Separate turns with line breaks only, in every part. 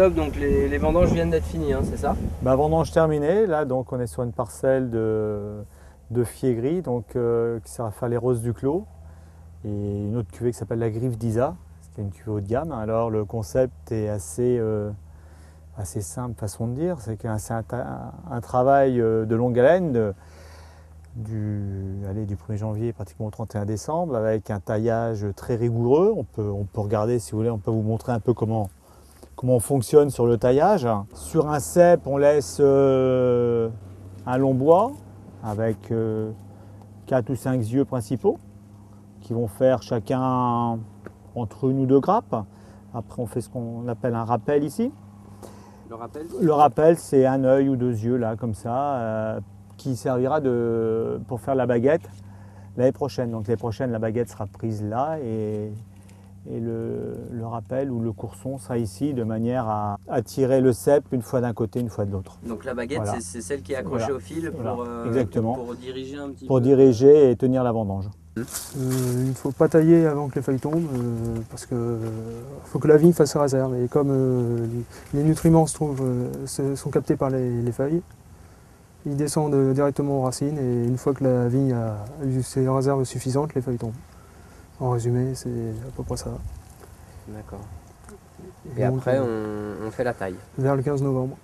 top, donc les vendanges viennent d'être finies, hein, c'est ça?
Bah, vendange terminée, là donc on est sur une parcelle de fiégris donc, qui sert à faire les roses du clos et une autre cuvée qui s'appelle la Griffe d'Isa, c'est une cuvée haut de gamme. Alors le concept est assez simple façon de dire, c'est que c'est un travail de longue haleine du 1er janvier pratiquement au 31 décembre avec un taillage très rigoureux. On peut regarder si vous voulez, on peut vous montrer un peu comment on fonctionne sur le taillage. Sur un cep, on laisse un long bois avec 4 ou 5 yeux principaux qui vont faire chacun entre 1 ou 2 grappes. Après, on fait ce qu'on appelle un rappel ici. Le rappel, c'est un œil ou 2 yeux là, comme ça, qui servira pour faire la baguette l'année prochaine. Donc l'année prochaine, la baguette sera prise là et le rappel ou le courson sera ici de manière à tirer le cep une fois d'un côté, une fois de l'autre.
Donc la baguette, voilà. C'est celle qui est accrochée au fil
Exactement.
Pour diriger un petit peu.
Pour diriger et tenir la vendange.
Il ne faut pas tailler avant que les feuilles tombent parce qu'il faut que la vigne fasse sa réserve. Et comme les nutriments sont captés par les feuilles, ils descendent directement aux racines et une fois que la vigne a eu ses réserves suffisantes, les feuilles tombent. En résumé, c'est à peu près ça.
D'accord. Et donc, après, on fait la taille.
Vers le 15 novembre.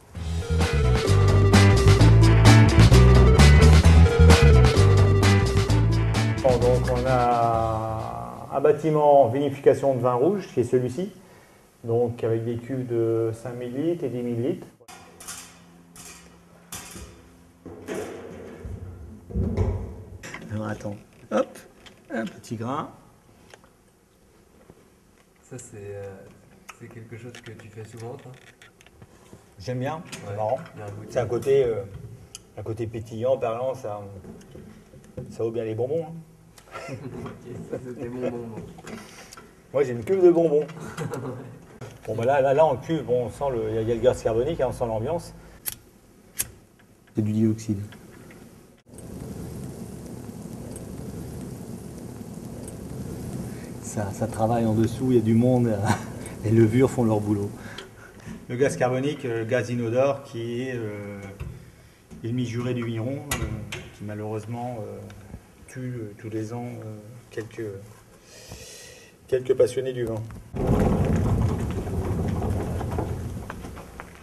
Bon, donc on a un bâtiment vinification de vin rouge qui est celui-ci, donc avec des cuves de 5000 litres et 10 000 litres. Alors attends, hop, un petit grain.
Ça, c'est quelque chose que tu fais souvent, toi?
J'aime bien, c'est marrant. C'est un côté pétillant, parlant, ça vaut bien les bonbons. Hein.
Ok, ça c'était bonbons.
Moi j'ai une cuve de bonbons. Bon bah là en cuve, bon, on sent il y a le gaz carbonique, hein, on sent l'ambiance. C'est du dioxyde. Ça travaille en dessous, il y a du monde, les levures font leur boulot. Le gaz carbonique, le gaz inodore qui est l'ennemi juré du vigneron, qui malheureusement tue tous les ans quelques passionnés du vin.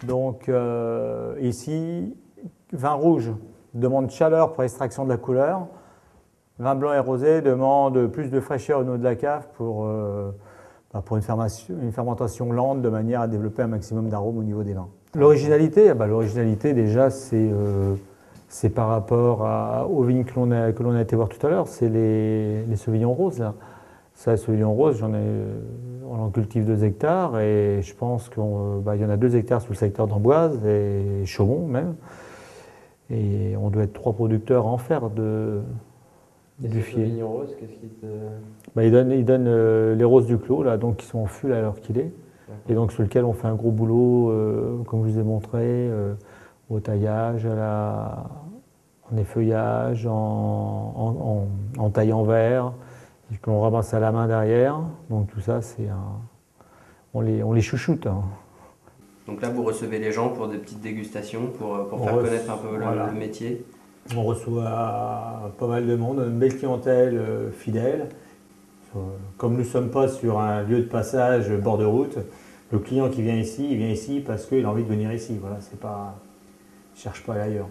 Donc ici, vin rouge demande chaleur pour extraction de la couleur. Vin blanc et rosé demande plus de fraîcheur au niveau de la cave pour une fermentation lente de manière à développer un maximum d'arômes au niveau des vins. L'originalité, déjà c'est par rapport aux vignes que l'on a été voir tout à l'heure, c'est les sauvignons roses là. Ça, les sauvignons roses, on en cultive 2 hectares et je pense qu'il y en a 2 hectares sous le secteur d'Amboise et Chaumont même. Et on doit être 3 producteurs à en faire du fier.
Les sauvignons roses, qu'est-ce qui te...
Il donne les roses du clos, là, donc qui sont en fût à l'heure qu'il est. Et donc sur lequel on fait un gros boulot, comme je vous ai montré, au taillage, en effeuillage, en taille en verre, et qu'on ramasse à la main derrière. Donc tout ça, on les chouchoute. Hein.
Donc là, vous recevez les gens pour des petites dégustations, pour faire connaître un peu le métier.
On reçoit pas mal de monde, une belle clientèle fidèle. Comme nous ne sommes pas sur un lieu de passage bord de route, le client qui vient ici, il vient ici parce qu'il a envie de venir ici. Voilà, c'est pas, il ne cherche pas ailleurs.